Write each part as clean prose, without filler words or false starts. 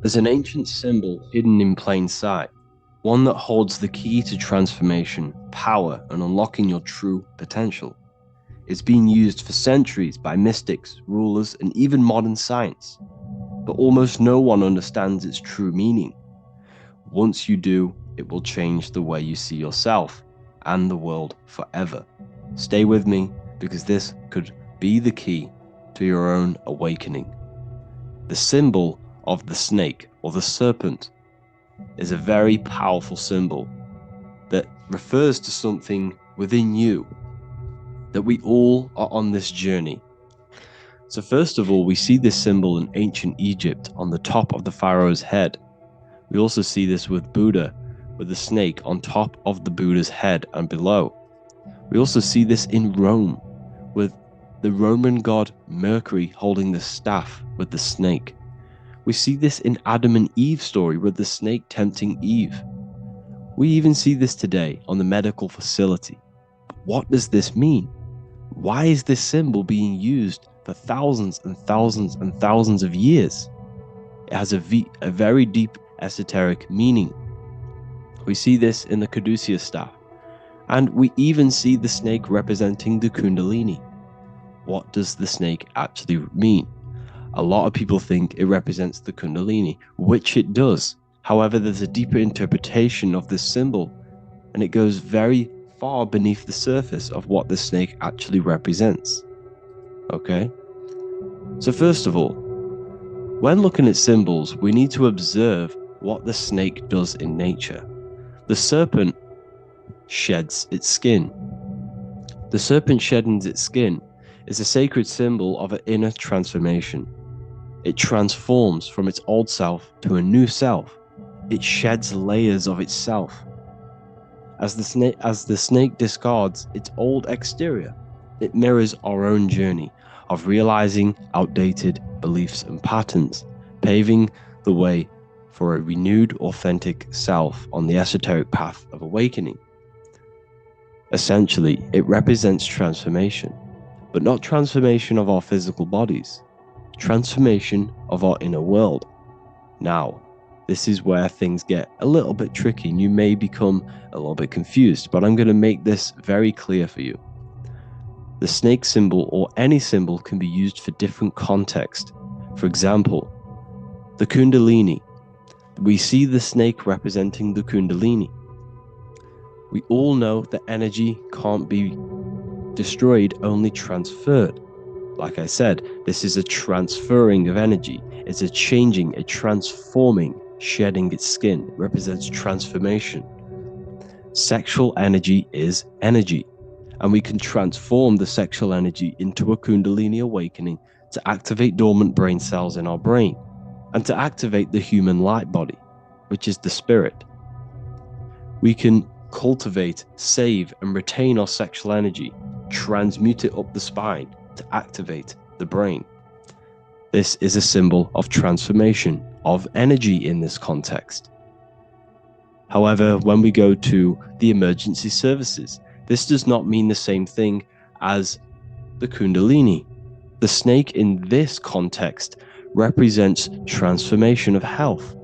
There's an ancient symbol hidden in plain sight, one that holds the key to transformation, power, and unlocking your true potential. It's been used for centuries by mystics, rulers, and even modern science, but almost no one understands its true meaning. Once you do, it will change the way you see yourself and the world forever. Stay with me, because this could be the key to your own awakening. The symbol of the snake, or the serpent, is a very powerful symbol that refers to something within you, that we all are on this journey. So first of all, we see this symbol in ancient Egypt on the top of the pharaoh's head. We also see this with Buddha, with the snake on top of the Buddha's head and below. We also see this in Rome, with the Roman god Mercury holding the staff with the snake. We see this in Adam and Eve's story, with the snake tempting Eve. We even see this today on the medical facility. But what does this mean? Why is this symbol being used for thousands and thousands and thousands of years? It has a very deep esoteric meaning. We see this in the caduceus staff, and we even see the snake representing the Kundalini. What does the snake actually mean? A lot of people think it represents the Kundalini, which it does. However, there's a deeper interpretation of this symbol, and it goes very far beneath the surface of what the snake actually represents. Okay? So first of all, when looking at symbols, we need to observe what the snake does in nature. The serpent sheds its skin. The serpent shedding its skin is a sacred symbol of an inner transformation. It transforms from its old self to a new self. It sheds layers of itself. As the snake discards its old exterior, it mirrors our own journey of realizing outdated beliefs and patterns, paving the way for a renewed, authentic self on the esoteric path of awakening. Essentially, it represents transformation, but not transformation of our physical bodies, transformation of our inner world. Now, this is where things get a little bit tricky and you may become a little bit confused, but I'm going to make this very clear for you. The snake symbol, or any symbol, can be used for different contexts. For example, the Kundalini. We see the snake representing the Kundalini. We all know that energy can't be destroyed, only transferred. Like I said, this is a transferring of energy. It's a changing, a transforming, shedding its skin. It represents transformation. Sexual energy is energy, and we can transform the sexual energy into a Kundalini awakening to activate dormant brain cells in our brain and to activate the human light body, which is the spirit. We can cultivate, save, and retain our sexual energy, transmute it up the spine to activate the brain. This is a symbol of transformation, of energy in this context. However, when we go to the emergency services, this does not mean the same thing as the Kundalini. The snake in this context represents transformation of health.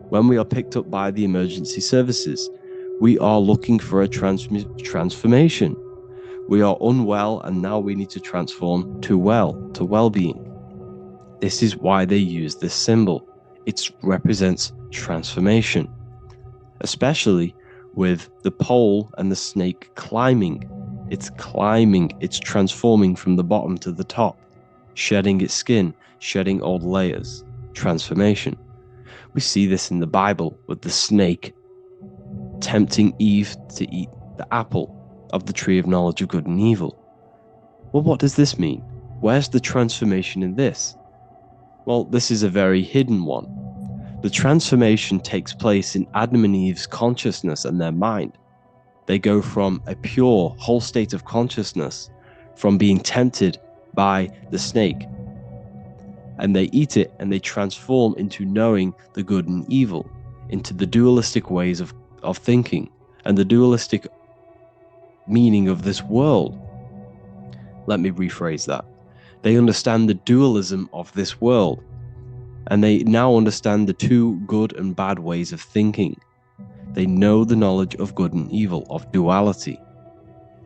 When we are picked up by the emergency services, we are looking for a transformation. We are unwell, and now we need to transform to well-being. This is why they use this symbol. It represents transformation, especially with the pole and the snake climbing. It's transforming from the bottom to the top, shedding its skin, shedding old layers, transformation. We see this in the Bible with the snake tempting Eve to eat the apple of the tree of knowledge of good and evil. Well, what does this mean? Where's the transformation in this? Well, this is a very hidden one. The transformation takes place in Adam and Eve's consciousness and their mind. They go from a pure, whole state of consciousness, from being tempted by the snake, and they eat it and they transform into knowing the good and evil, into the dualistic ways of thinking and the dualistic meaning of this world. Let me rephrase that. They understand the dualism of this world. And they now understand the two good and bad ways of thinking. They know the knowledge of good and evil, of duality.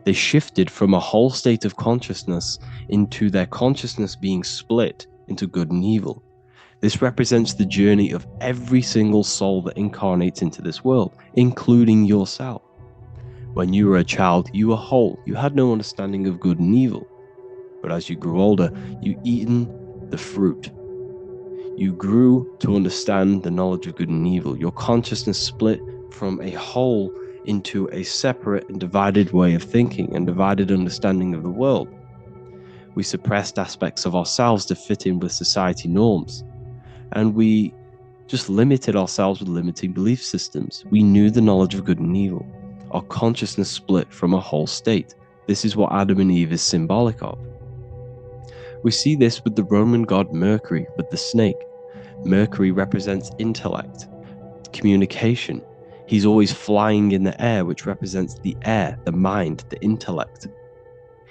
They shifted from a whole state of consciousness into their consciousness being split into good and evil. This represents the journey of every single soul that incarnates into this world, including yourself. When you were a child, you were whole. You had no understanding of good and evil. But as you grew older, you eaten the fruit. You grew to understand the knowledge of good and evil. Your consciousness split from a whole into a separate and divided way of thinking and divided understanding of the world. We suppressed aspects of ourselves to fit in with society norms. And we just limited ourselves with limiting belief systems. We knew the knowledge of good and evil. Our consciousness split from a whole state. This is what Adam and Eve is symbolic of. We see this with the Roman god Mercury, with the snake. Mercury represents intellect, communication. He's always flying in the air, which represents the air, the mind, the intellect.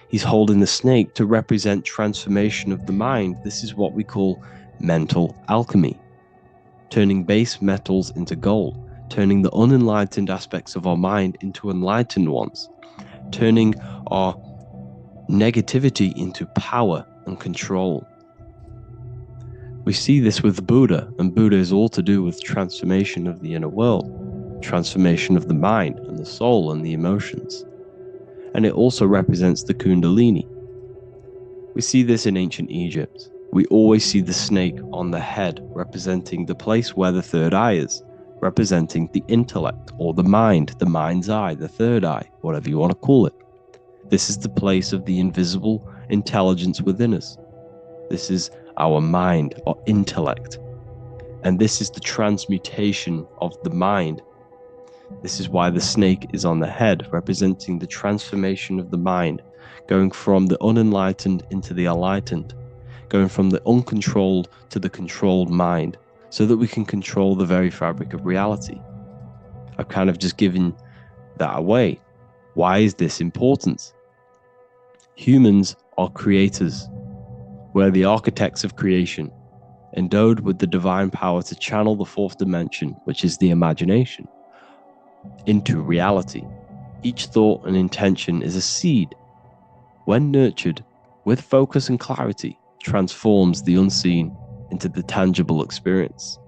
He's holding the snake to represent transformation of the mind. This is what we call mental alchemy. Turning base metals into gold, turning the unenlightened aspects of our mind into enlightened ones, turning our negativity into power and control. We see this with Buddha, and Buddha is all to do with transformation of the inner world, transformation of the mind and the soul and the emotions. And it also represents the Kundalini. We see this in ancient Egypt. We always see the snake on the head, representing the place where the third eye is, representing the intellect or the mind's eye, the third eye, whatever you want to call it. This is the place of the invisible intelligence within us. This is our mind, or intellect. And this is the transmutation of the mind. This is why the snake is on the head, representing the transformation of the mind, going from the unenlightened into the enlightened, going from the uncontrolled to the controlled mind, so that we can control the very fabric of reality. I've kind of just given that away. Why is this important? Humans are creators. We're the architects of creation, endowed with the divine power to channel the fourth dimension, which is the imagination, into reality. Each thought and intention is a seed. When nurtured with focus and clarity, transforms the unseen into the tangible experience.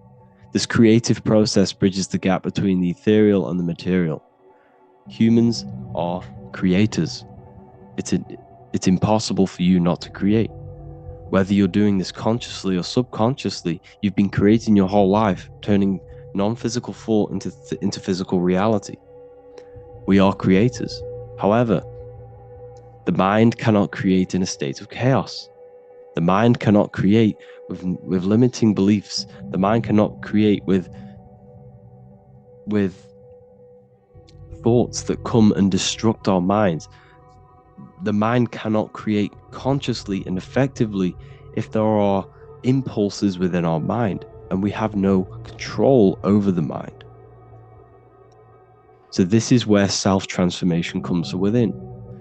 This creative process bridges the gap between the ethereal and the material. Humans are creators. It's impossible for you not to create. Whether you're doing this consciously or subconsciously, you've been creating your whole life, turning non-physical thought into physical reality. We are creators. However, the mind cannot create in a state of chaos. The mind cannot create with limiting beliefs. The mind cannot create with thoughts that come and destruct our minds. The mind cannot create consciously and effectively if there are impulses within our mind and we have no control over the mind. So this is where self-transformation comes from within.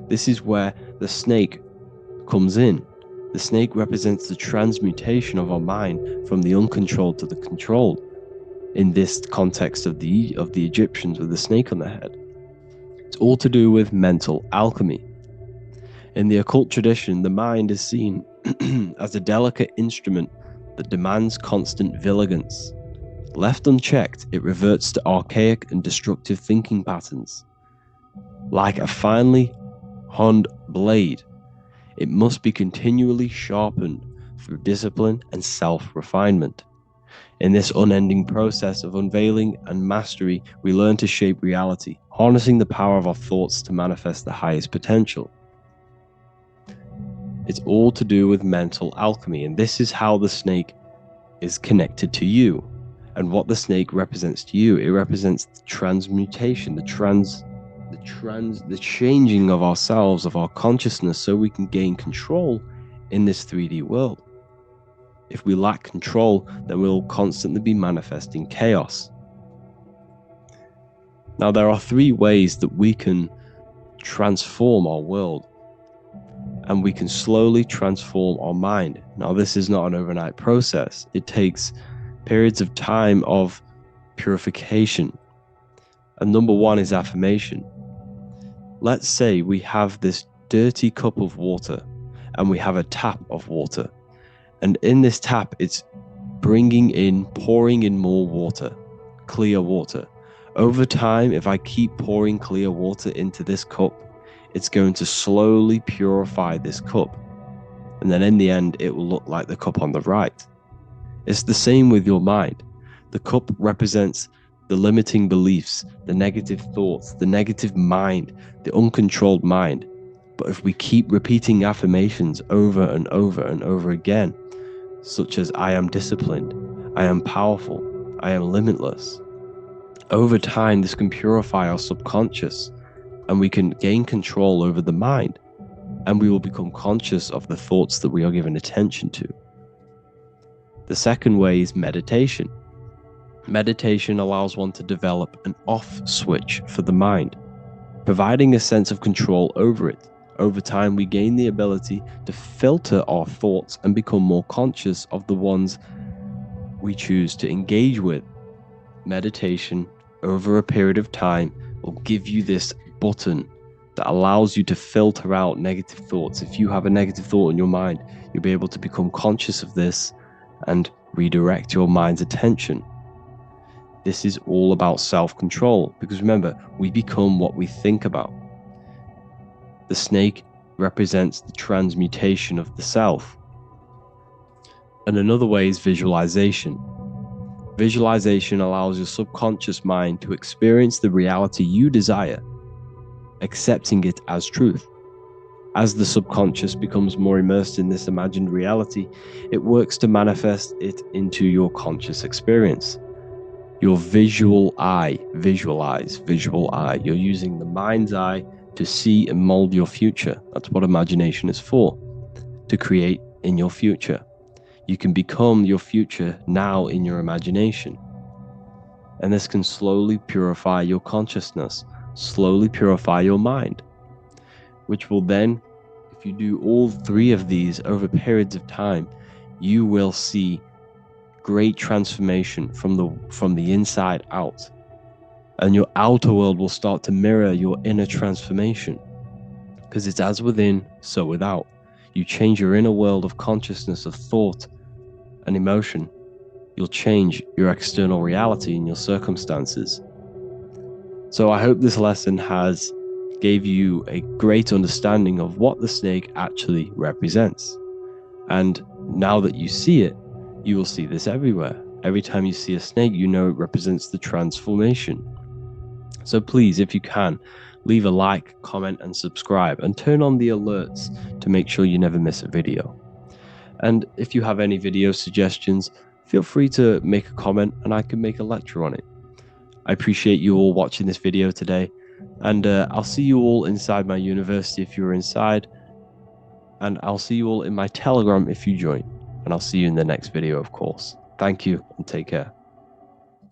This is where the snake comes in. The snake represents the transmutation of our mind from the uncontrolled to the controlled. In this context of the Egyptians with the snake on their head. It's all to do with mental alchemy. In the occult tradition, the mind is seen as a delicate instrument that demands constant vigilance. Left unchecked, it reverts to archaic and destructive thinking patterns. Like a finely honed blade, it must be continually sharpened through discipline and self-refinement. In this unending process of unveiling and mastery, we learn to shape reality, harnessing the power of our thoughts to manifest the highest potential. It's all to do with mental alchemy, and this is how the snake is connected to you. And what the snake represents to you, it represents the transmutation, the changing of ourselves, of our consciousness, so we can gain control in this 3D world. If we lack control, then we'll constantly be manifesting chaos. Now, there are 3 ways that we can transform our world. and we can slowly transform our mind. Now, this is not an overnight process. It takes periods of time of purification. And number one is affirmation. Let's say we have this dirty cup of water and we have a tap of water. And in this tap, it's pouring in more water, clear water. Over time, if I keep pouring clear water into this cup, it's going to slowly purify this cup. And then in the end, it will look like the cup on the right. It's the same with your mind. The cup represents the limiting beliefs, the negative thoughts, the negative mind, the uncontrolled mind. But if we keep repeating affirmations over and over and over again, such as I am disciplined, I am powerful, I am limitless, over time this can purify our subconscious and we can gain control over the mind, and we will become conscious of the thoughts that we are giving attention to. The second way is meditation. Meditation allows one to develop an off switch for the mind, providing a sense of control over it. Over time, we gain the ability to filter our thoughts and become more conscious of the ones we choose to engage with. Meditation, over a period of time, will give you this button that allows you to filter out negative thoughts. If you have a negative thought in your mind, you'll be able to become conscious of this and redirect your mind's attention. This is all about self-control, because remember, we become what we think about. The snake represents the transmutation of the self. And another way is visualization. Visualization allows your subconscious mind to experience the reality you desire, accepting it as truth. As the subconscious becomes more immersed in this imagined reality, it works to manifest it into your conscious experience. Your visual eye, visual eye. You're using the mind's eye to see and mold your future. That's what imagination is for, to create in your future. You can become your future now in your imagination. And this can slowly purify your consciousness, slowly purify your mind, which will then, if you do all three of these over periods of time, you will see great transformation from the inside out. And your outer world will start to mirror your inner transformation, because it's as within, so without. You change your inner world of consciousness, of thought and emotion, you'll change your external reality and your circumstances. So I hope this lesson has gave you a great understanding of what the snake actually represents. And now that you see it, you will see this everywhere. Every time you see a snake, you know it represents the transformation. So please, if you can, leave a like, comment, and subscribe, and turn on the alerts to make sure you never miss a video. And if you have any video suggestions, feel free to make a comment and I can make a lecture on it. I appreciate you all watching this video today, and I'll see you all inside my university if you're inside, and I'll see you all in my Telegram if you join, and I'll see you in the next video, of course. Thank you and take care.